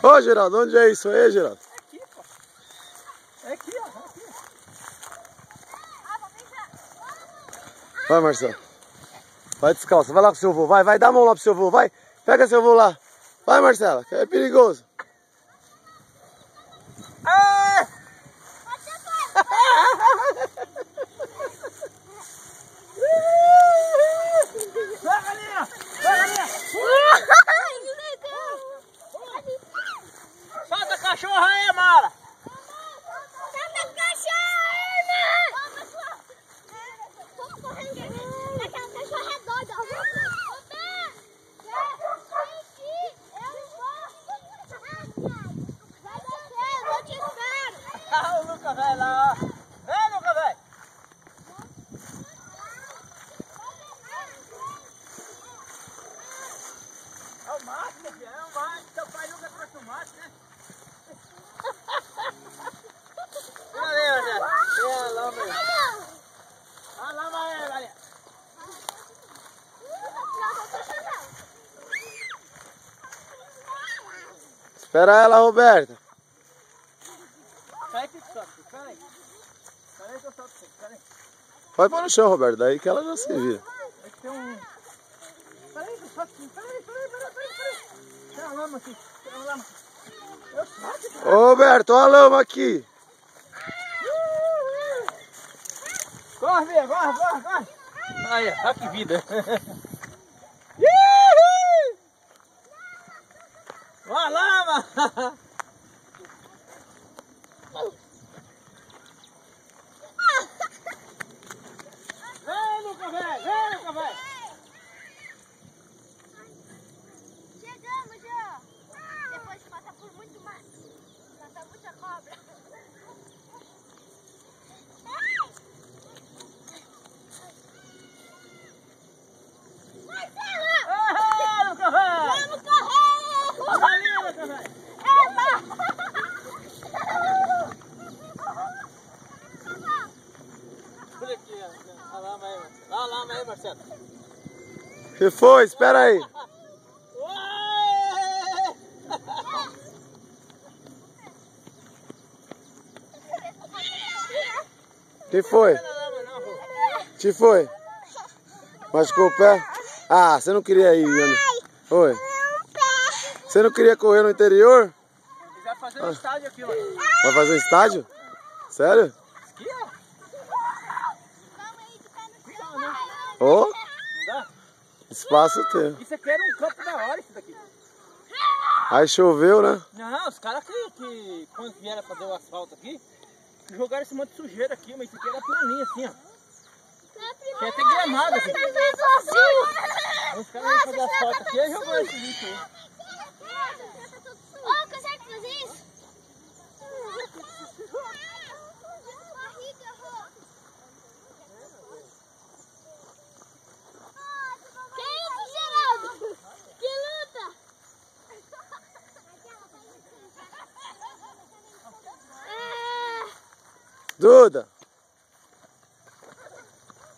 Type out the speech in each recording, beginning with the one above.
Ô, Geraldo, onde é isso aí, Geraldo? É aqui, pô. É aqui, ó. É aqui. Vai, Marcelo. Vai descalço, vai lá com o seu vô. Vai, dá a mão lá pro seu vô, vai. Pega seu vô lá. Vai, Marcela, que é perigoso. Ah! Vai, galinha! Vai, galinha! Solta a cachorra aí, Mara! Solta a cachorra aí, mano! Vamos correndo. Aquela cachorra é doida. Vai descer, eu te espero. Ah, o Lucas, velho, lá, ó. Vem, Lucas, velho! É o Márcio, filho, é o Márcio. Seu pai nunca trouxe o Márcio, né? Olha ali, olha. Olha a lama aí. Olha a lama aí, galera. Espera ela, Roberta. Peraí que eu solto, peraí. Peraí que eu solto você, peraí. Vai pôr no chão, Roberto, daí que ela já se vira. É que tem um... Peraí que eu solto você, peraí. Tem uma lama aqui, tem uma lama. Eu solto, cara. Ô, Roberto, olha a lama aqui. Corre, Bia, corre. Aí, olha que vida. Ó a lama. Vem, Lucas, velho. Chegamos já. Depois de passar por muito mar. Passar muita cobra. Marcela! Ah, Lucas, velho. Vamos correr! Olha ali, Lucas, velho. Olha aqui, ó. A lama aí, Marcelo. Olha a lama aí, Marcelo. Que foi? Espera aí. Ué! Que foi? Não é lama, não, pô. Que foi? Machucou o pé? Ah, você não queria ir, Ana? Oi? Você não queria correr no interior? Vai fazer um estádio aqui, ó. Vai fazer um estádio? Sério? Aqui, ó. Ô, Não dá? espaço tem. Isso aqui era um campo da hora, isso daqui. Aí choveu, né? Não, os caras que quando vieram fazer o asfalto aqui, jogaram esse monte de sujeira aqui, mas isso aqui era planinho assim, ó. Tinha até gramado assim. Os caras vieram fazer asfalto aqui e jogou esse lixo aí. Ô, consegue fazer isso? Que isso, Geraldo? Que luta! Duda,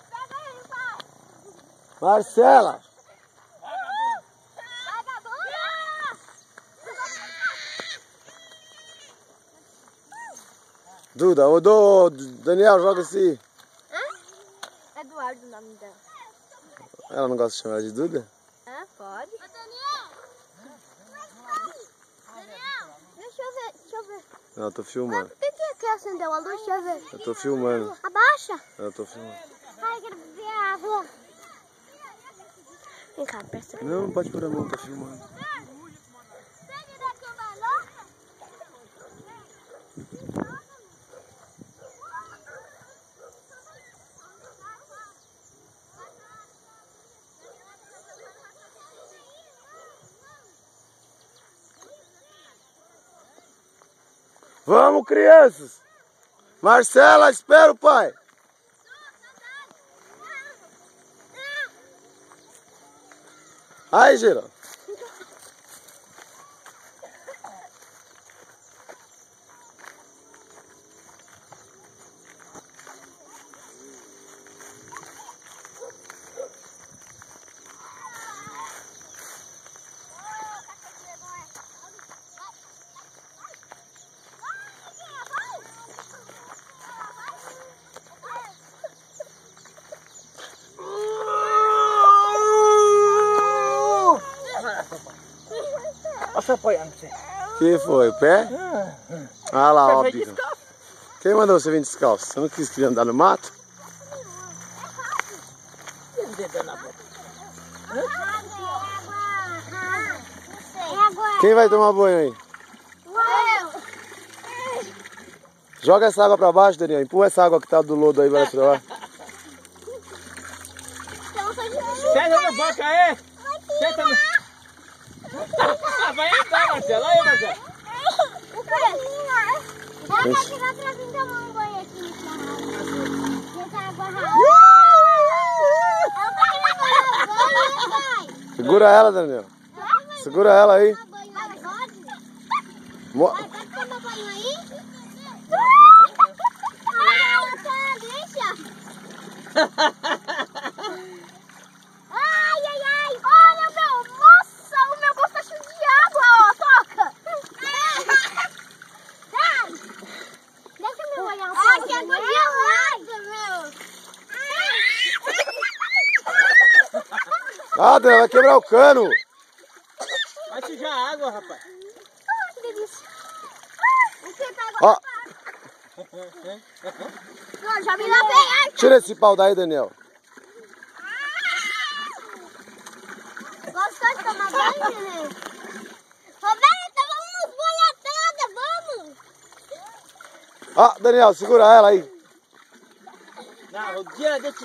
Pega aí, pai! Marcela, Duda, ô Daniel, joga esse. Eduardo o nome dela. Ela não gosta de chamar ela de Duda? Pode. Ô, Daniel! Daniel! Deixa eu ver. Não, eu tô filmando. Por que quer acender a luz? Deixa eu ver. Eu tô filmando. Abaixa. Eu tô filmando. Ai, quero ver a água. Vem cá, presta. Não, não pode pôr a mão, tô filmando. Vamos, crianças! Marcela, espera o pai! Aí, Geraldo. descalço apoiando você. Que foi? Pé? Ah lá, Você ó, veio Bica. descalço. Quem mandou você vir descalço? Você não quis andar no mato? E os dedos na boca? Quem vai tomar banho aí? Joga essa água pra baixo, Daniel. Empurra essa água que tá do lodo aí, vai pra lá. Senta no banco aí. Senta no... Vai entrar, Marcelo. Aí, Marcelo. O quê? Ela vai chegar pra mim tomar um banho aqui nessa água rasa. Ela vai chegar pra tomar banho, pai. Segura ela, Daniel. Segura ela aí. Vai tomar banho aí? Deixa. Ai, ai, ai. Olha o meu. Nossa, o meu bolso tá cheio de água, ó. Toca. Dai. Deixa eu me olhar um pouco. Ai, que água gelada, meu. Ah, Daniel, vai quebrar o cano. Vai sujar a água, rapaz. Ai, que delícia. O que tá Ó, agora? Não, já me lavei. Ai, tira esse pau daí, Daniel. Gostou de tomar banho, neném? Roberta, vamos molhar toda, vamos! Ó, Daniel, segura ela aí. Não,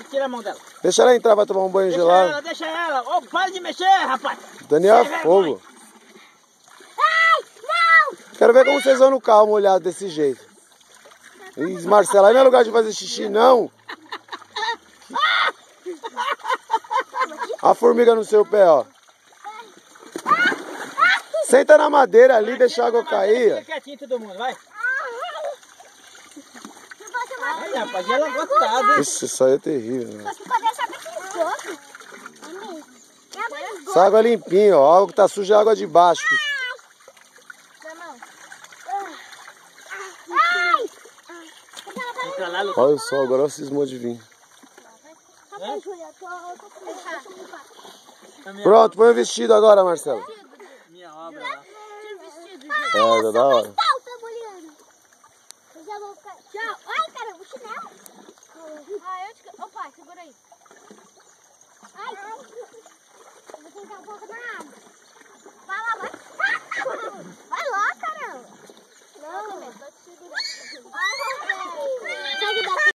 tira a mão dela. Deixa ela entrar, vai tomar um banho gelado. Deixa ela. Ô, para de mexer, rapaz. Daniel é Sem fogo. Ai, não! Quero ver como vocês vão no carro molhado desse jeito. Ih, Marcela, aí não é lugar de fazer xixi, não. A formiga no seu pé, ó. Senta na madeira ali, deixa a água cair. Fica quietinho todo mundo, vai. Se você vai... Aí, rapaz, ela gostava. Isso aí é terrível, né? Se você pode deixar aqui esgoto. Essa água é limpinha, ó. A água que tá suja é a água de baixo. Minha mão. Ai! Entra lá, Lucas. Olha só, agora cismou de vir. Calma aí, Júlia. Eu tô Pronto, põe o vestido agora, Marcelo. Minha obra lá. Tira o vestido, É, tá da hora. Tá molhando. Eu já vou ficar... Tchau. Ai, caramba, o chinelo. Ai, opa, segura aí. Ai,